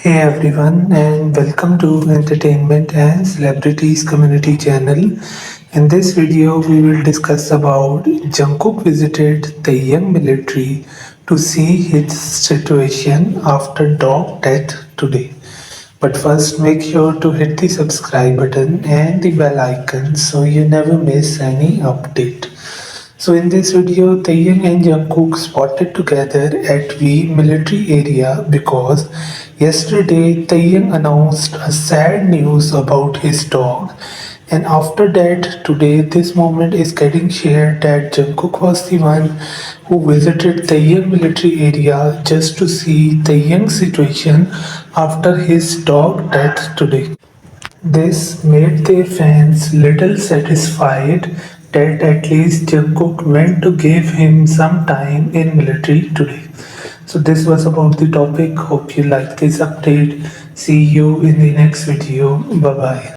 Hey everyone, and welcome to Entertainment and Celebrities Community Channel. In this video, we will discuss about Jungkook visited the young military to see his situation after dog death today. But first, make sure to hit the subscribe button and the bell icon so you never miss any update. So in this video, Taehyung and Jungkook spotted together at the military area because yesterday Taehyung announced a sad news about his dog. And after that, today this moment is getting shared that Jungkook was the one who visited Taehyung military area just to see Taehyung's situation after his dog death today. This made their fans little satisfied that at least Jungkook went to give him some time in military today. So this was about the topic. Hope you like this update. See you in the next video. Bye bye.